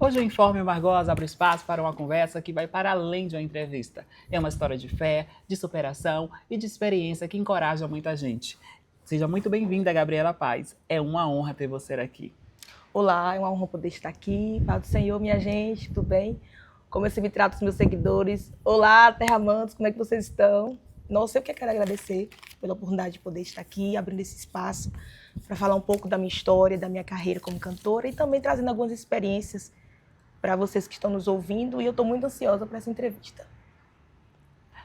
Hoje o Informe Margosa abre espaço para uma conversa que vai para além de uma entrevista. É uma história de fé, de superação e de experiência que encoraja muita gente. Seja muito bem-vinda, Gabriela Paz. É uma honra ter você aqui. Olá, é uma honra poder estar aqui. Paz do Senhor, minha gente, tudo bem? Como eu sempre trato os meus seguidores. Olá, Terramantos, como é que vocês estão? Nossa, eu que quero agradecer pela oportunidade de poder estar aqui, abrindo esse espaço para falar um pouco da minha história, da minha carreira como cantora e também trazendo algumas experiências para vocês que estão nos ouvindo, e eu estou muito ansiosa para essa entrevista.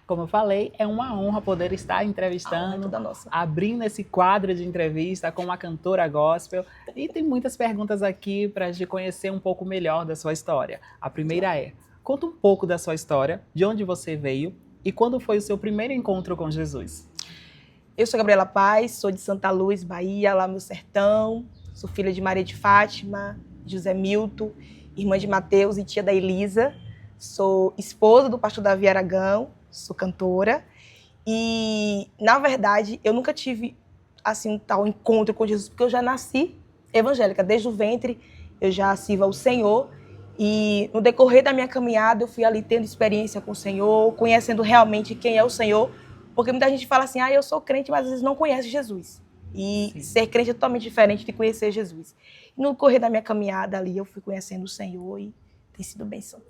Como eu falei, é uma honra poder estar entrevistando, abrindo esse quadro de entrevista com uma cantora gospel. E tem muitas perguntas aqui para a gente conhecer um pouco melhor da sua história. A primeira é, conta um pouco da sua história, de onde você veio e quando foi o seu primeiro encontro com Jesus. Eu sou Gabriela Paz, sou de Santa Luz, Bahia, lá no sertão. Sou filha de Maria de Fátima, José Milton, irmã de Mateus e tia da Elisa. Sou esposa do pastor Davi Aragão, sou cantora. E, na verdade, eu nunca tive assim, um tal encontro com Jesus, porque eu já nasci evangélica. Desde o ventre eu já sirvo ao Senhor. E no decorrer da minha caminhada eu fui ali tendo experiência com o Senhor, conhecendo realmente quem é o Senhor. Porque muita gente fala assim, eu sou crente, mas às vezes não conhece Jesus. E Sim. Ser crente é totalmente diferente de conhecer Jesus. E no decorrer da minha caminhada ali, eu fui conhecendo o Senhor e tem sido bênção.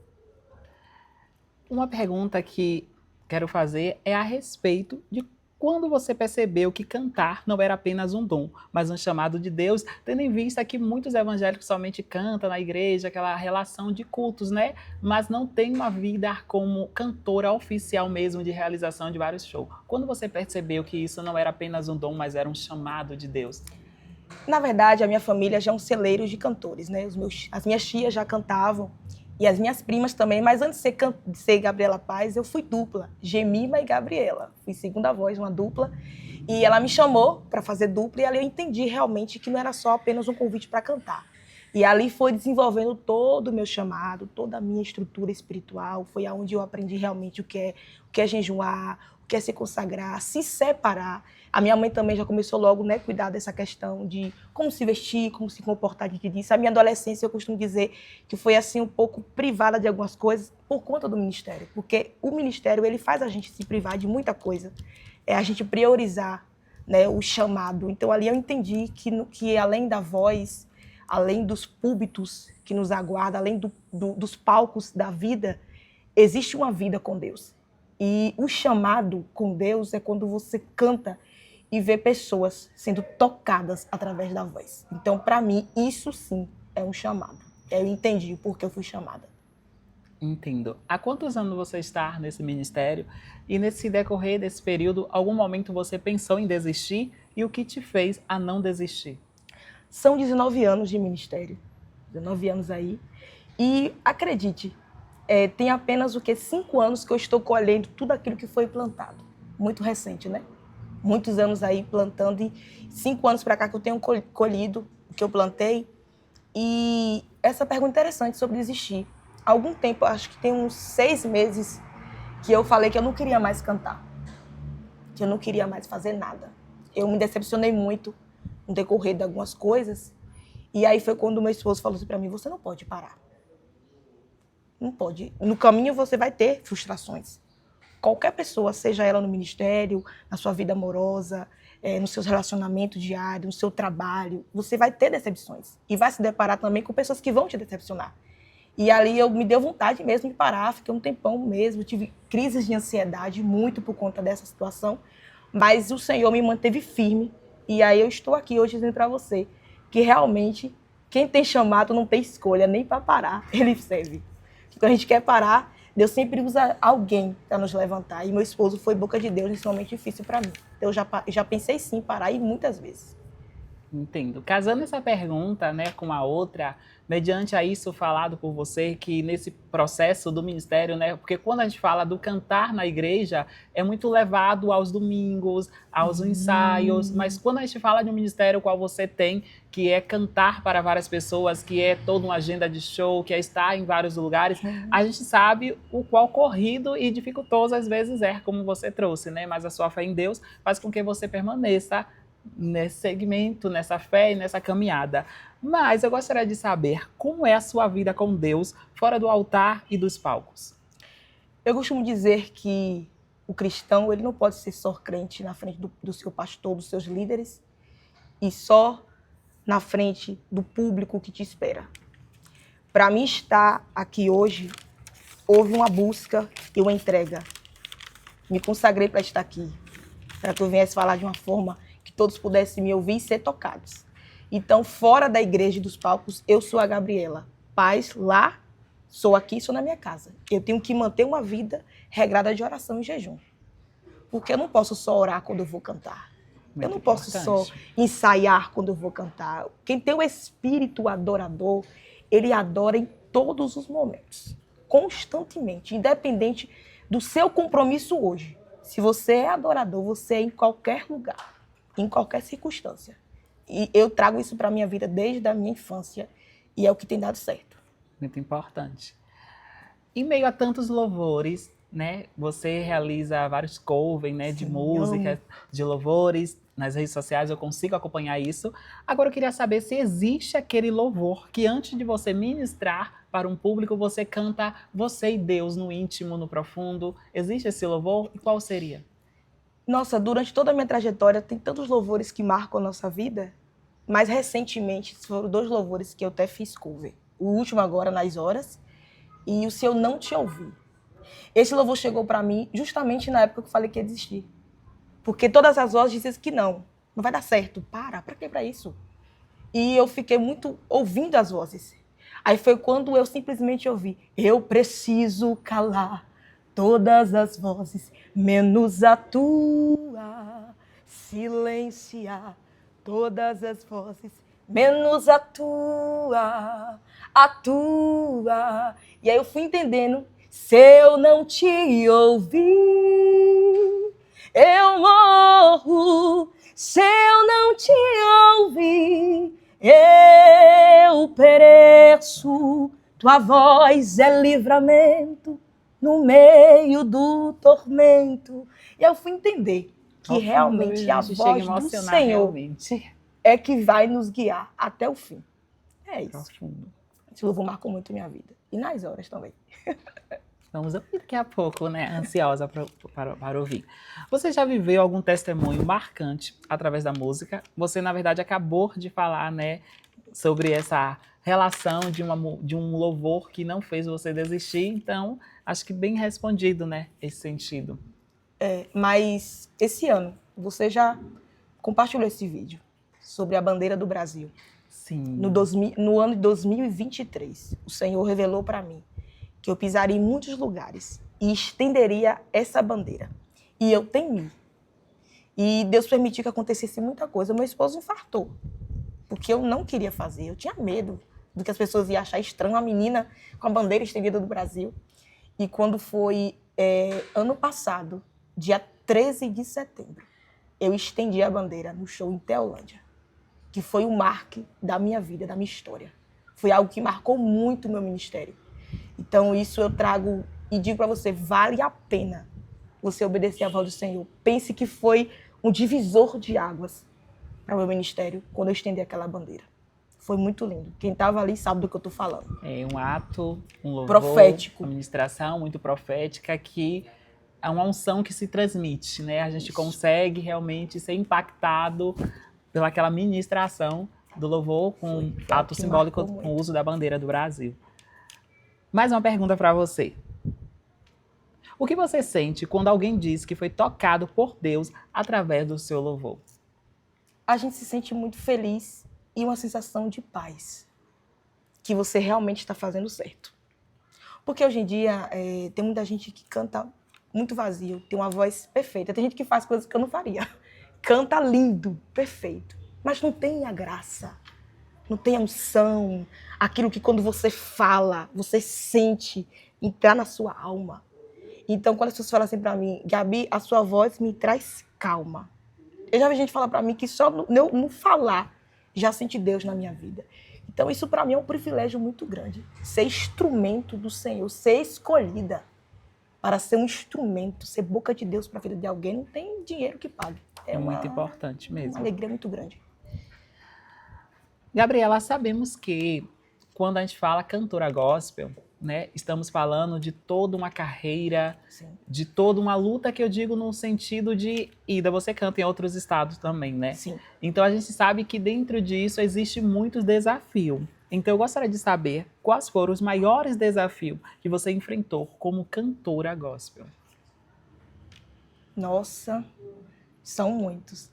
Uma pergunta que quero fazer é a respeito de quando você percebeu que cantar não era apenas um dom, mas um chamado de Deus, tendo em vista que muitos evangélicos somente cantam na igreja, aquela relação de cultos, né? Mas não tem uma vida como cantora oficial mesmo de realização de vários shows. Quando você percebeu que isso não era apenas um dom, mas era um chamado de Deus? Na verdade, a minha família já é um celeiro de cantores, né? As minhas tias já cantavam, e as minhas primas também, mas antes de ser Gabriela Paz, eu fui dupla, Gemima e Gabriela. Fui segunda voz, uma dupla, e ela me chamou para fazer dupla, e ali eu entendi realmente que não era só apenas um convite para cantar. E ali foi desenvolvendo todo o meu chamado, toda a minha estrutura espiritual, foi aonde eu aprendi realmente o que é jejuar, o que é se consagrar, se separar. A minha mãe também já começou logo, né, cuidar dessa questão de como se vestir, como se comportar diante disso. A minha adolescência, eu costumo dizer que foi assim um pouco privada de algumas coisas por conta do ministério, porque o ministério ele faz a gente se privar de muita coisa, é a gente priorizar, né, o chamado. Então ali eu entendi que além da voz, além dos púlpitos que nos aguardam, além dos palcos da vida, existe uma vida com Deus. E o chamado com Deus é quando você canta e vê pessoas sendo tocadas através da voz. Então, para mim, isso sim é um chamado. Eu entendi o porquê eu fui chamada. Entendo. Há quantos anos você está nesse ministério? E nesse decorrer desse período, algum momento você pensou em desistir? E o que te fez a não desistir? São 19 anos de ministério. 19 anos aí. E acredite, tem apenas 5 anos que eu estou colhendo tudo aquilo que foi plantado. Muito recente, né? Muitos anos aí plantando, e 5 anos para cá que eu tenho colhido o que eu plantei. E essa pergunta é interessante sobre desistir. Há algum tempo, acho que tem uns 6 meses, que eu falei que eu não queria mais cantar, que eu não queria mais fazer nada. Eu me decepcionei muito no decorrer de algumas coisas, e aí foi quando meu esposo falou assim para mim, você não pode parar. Não pode. No caminho você vai ter frustrações. Qualquer pessoa, seja ela no ministério, na sua vida amorosa, nos seus relacionamentos diários, no seu trabalho, você vai ter decepções. E vai se deparar também com pessoas que vão te decepcionar. E ali me deu vontade mesmo de parar, fiquei um tempão mesmo, tive crises de ansiedade muito por conta dessa situação, mas o Senhor me manteve firme. E aí eu estou aqui hoje dizendo para você que realmente quem tem chamado não tem escolha, nem para parar, ele serve. Quando a gente quer parar, Deus sempre usa alguém para nos levantar. E meu esposo foi boca de Deus nesse momento difícil para mim. Então, eu já pensei sim em parar, e muitas vezes. Entendo. Casando essa pergunta, né, com a outra, mediante a isso falado por você, que nesse processo do ministério, né, porque quando a gente fala do cantar na igreja, é muito levado aos domingos, aos ensaios, mas quando a gente fala de um ministério qual você tem, que é cantar para várias pessoas, que é toda uma agenda de show, que é estar em vários lugares, a gente sabe o qual corrido e dificultoso às vezes é, como você trouxe, né, mas a sua fé em Deus faz com que você permaneça nesse segmento, nessa fé e nessa caminhada. Mas eu gostaria de saber como é a sua vida com Deus fora do altar e dos palcos. Eu costumo dizer que o cristão ele não pode ser só crente na frente do seu pastor, dos seus líderes, e só na frente do público que te espera. Para mim estar aqui hoje, houve uma busca e uma entrega. Me consagrei para estar aqui, para que eu viesse falar de uma forma que todos pudessem me ouvir e ser tocados. Então, fora da igreja e dos palcos, eu sou a Gabriela. Paz lá, sou aqui, sou na minha casa. Eu tenho que manter uma vida regrada de oração e jejum. Porque eu não posso só orar quando eu vou cantar. Eu não posso só ensaiar quando eu vou cantar. Quem tem o espírito adorador, ele adora em todos os momentos, constantemente, independente do seu compromisso hoje. Se você é adorador, você é em qualquer lugar, em qualquer circunstância. E eu trago isso para a minha vida desde a minha infância e é o que tem dado certo. Muito importante. Em meio a tantos louvores, né, você realiza vários covers, né, de músicas, de louvores. Nas redes sociais eu consigo acompanhar isso. Agora eu queria saber se existe aquele louvor que antes de você ministrar para um público, você canta você e Deus no íntimo, no profundo. Existe esse louvor? E qual seria? Nossa, durante toda a minha trajetória, tem tantos louvores que marcam a nossa vida, mas recentemente foram 2 louvores que eu até fiz cover. O último agora, Nas Horas, e o Se Eu Não Te Ouvi. Esse louvor chegou para mim justamente na época que eu falei que ia desistir. Porque todas as vozes diziam que não vai dar certo. Pra que pra isso? E eu fiquei muito ouvindo as vozes. Aí foi quando eu simplesmente ouvi, eu preciso calar todas as vozes, menos a tua, silenciar todas as vozes, menos a tua, a tua. E aí eu fui entendendo, se eu não te ouvir, eu morro. Se eu não te ouvir, eu pereço. Tua voz é livramento no meio do tormento. E eu fui entender que realmente a voz do Senhor é que vai nos guiar até o fim. É isso. Profundo. Esse louvor marcou muito minha vida. E Nas Horas também. Vamos ouvir daqui a pouco, né? Ansiosa para ouvir. Você já viveu algum testemunho marcante através da música? Você, na verdade, acabou de falar, né, sobre essa relação de um louvor que não fez você desistir. Então, acho que bem respondido, né, esse sentido. Mas esse ano, você já compartilhou esse vídeo sobre a bandeira do Brasil. Sim. No ano de 2023, o Senhor revelou para mim que eu pisaria em muitos lugares e estenderia essa bandeira. E eu temi. E Deus permitiu que acontecesse muita coisa. Meu esposo infartou, porque eu não queria fazer. Eu tinha medo do que as pessoas iam achar estranho, uma menina com a bandeira estendida do Brasil. E quando foi ano passado, dia 13 de setembro, eu estendi a bandeira no show em Teolândia, que foi o marco da minha vida, da minha história. Foi algo que marcou muito o meu ministério. Então, isso eu trago e digo para você, vale a pena você obedecer à voz do Senhor. Pense que foi um divisor de águas para o meu ministério quando eu estendi aquela bandeira. Foi muito lindo. Quem estava ali sabe do que eu estou falando. É um ato, um louvor, profético. Uma ministração muito profética que é uma unção que se transmite, né? A gente consegue realmente ser impactado pelaquela ministração do louvor com ato simbólico com o uso da bandeira do Brasil. Mais uma pergunta para você. O que você sente quando alguém diz que foi tocado por Deus através do seu louvor? A gente se sente muito feliz e uma sensação de paz. Que você realmente está fazendo certo. Porque hoje em dia tem muita gente que canta muito vazio, tem uma voz perfeita. Tem gente que faz coisas que eu não faria. Canta lindo, perfeito. Mas não tem a graça. Não tem a unção, aquilo que quando você fala, você sente entrar na sua alma. Então, quando as pessoas falam assim pra mim, Gabi, a sua voz me traz calma. Eu já vi gente falar pra mim que só no falar já sente Deus na minha vida. Então, isso pra mim é um privilégio muito grande. Ser instrumento do Senhor, ser escolhida para ser um instrumento, ser boca de Deus pra vida de alguém, não tem dinheiro que pague. É muito importante uma mesmo. alegria muito grande. Gabriela, sabemos que quando a gente fala cantora gospel, né, estamos falando de toda uma carreira, Sim. de toda uma luta que eu digo no sentido de ida. Você canta em outros estados também, né? Sim. Então a gente sabe que dentro disso existe muitos desafios. Então eu gostaria de saber quais foram os maiores desafios que você enfrentou como cantora gospel. Nossa, são muitos.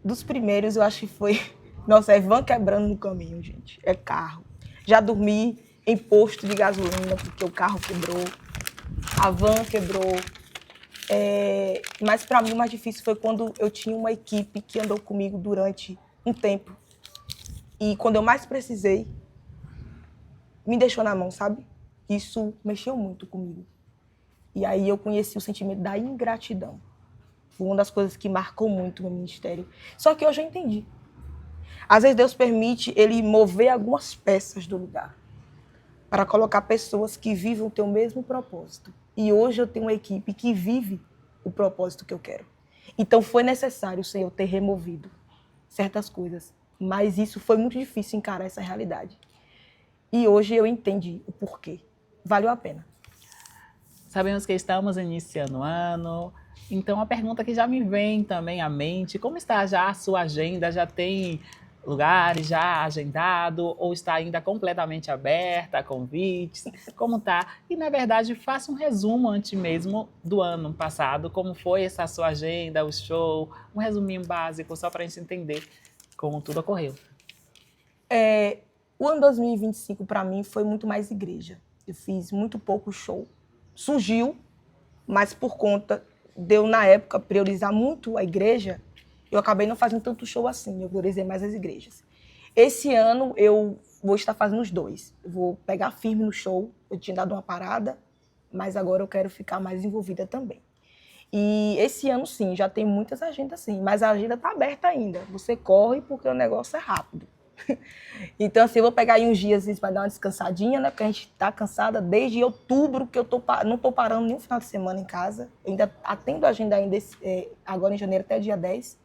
Dos primeiros, eu acho que foi... Nossa, é van quebrando no caminho, gente. É carro. Já dormi em posto de gasolina, porque o carro quebrou. A van quebrou. Mas para mim o mais difícil foi quando eu tinha uma equipe que andou comigo durante um tempo. E quando eu mais precisei, me deixou na mão, sabe? Isso mexeu muito comigo. E aí eu conheci o sentimento da ingratidão. Foi uma das coisas que marcou muito o meu ministério. Só que hoje eu entendi. Às vezes Deus permite ele mover algumas peças do lugar para colocar pessoas que vivem o teu mesmo propósito. E hoje eu tenho uma equipe que vive o propósito que eu quero. Então foi necessário o Senhor ter removido certas coisas. Mas isso foi muito difícil encarar essa realidade. E hoje eu entendi o porquê. Valeu a pena. Sabemos que estamos iniciando o ano, então a pergunta que já me vem também à mente, como está já a sua agenda? Já tem lugares já agendado ou está ainda completamente aberta a convites? Como tá? E na verdade, faça um resumo antes mesmo do ano passado, como foi essa sua agenda, o show, um resuminho básico só para a gente entender como tudo ocorreu. O ano 2025 para mim foi muito mais igreja. Eu fiz muito pouco show. Surgiu, mas por conta de eu, na época, priorizar muito a igreja, eu acabei não fazendo tanto show assim, eu priorizei mais as igrejas. Esse ano eu vou estar fazendo os dois. Eu vou pegar firme no show, eu tinha dado uma parada, mas agora eu quero ficar mais envolvida também. E esse ano, sim, já tem muitas agendas, sim, mas a agenda está aberta ainda. Você corre porque o negócio é rápido. Então, assim, eu vou pegar aí uns dias para dar uma descansadinha, né? Porque a gente tá cansada desde outubro, que eu não tô parando nenhum final de semana em casa. Eu ainda atendo a agenda ainda agora em janeiro até dia 10.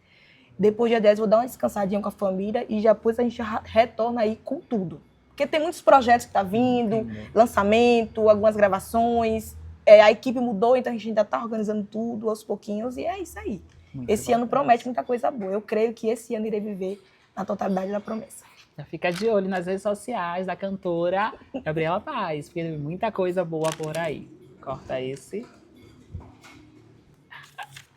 Depois dia 10 eu vou dar uma descansadinha com a família e depois a gente retorna aí com tudo. Porque tem muitos projetos que tá vindo, lançamento, algumas gravações. A equipe mudou, então a gente ainda tá organizando tudo aos pouquinhos e é isso aí. Esse ano promete muita coisa boa. Eu creio que esse ano irei viver na totalidade da promessa. Já fica de olho nas redes sociais da cantora Gabriela Paz, porque tem muita coisa boa por aí. Corta esse.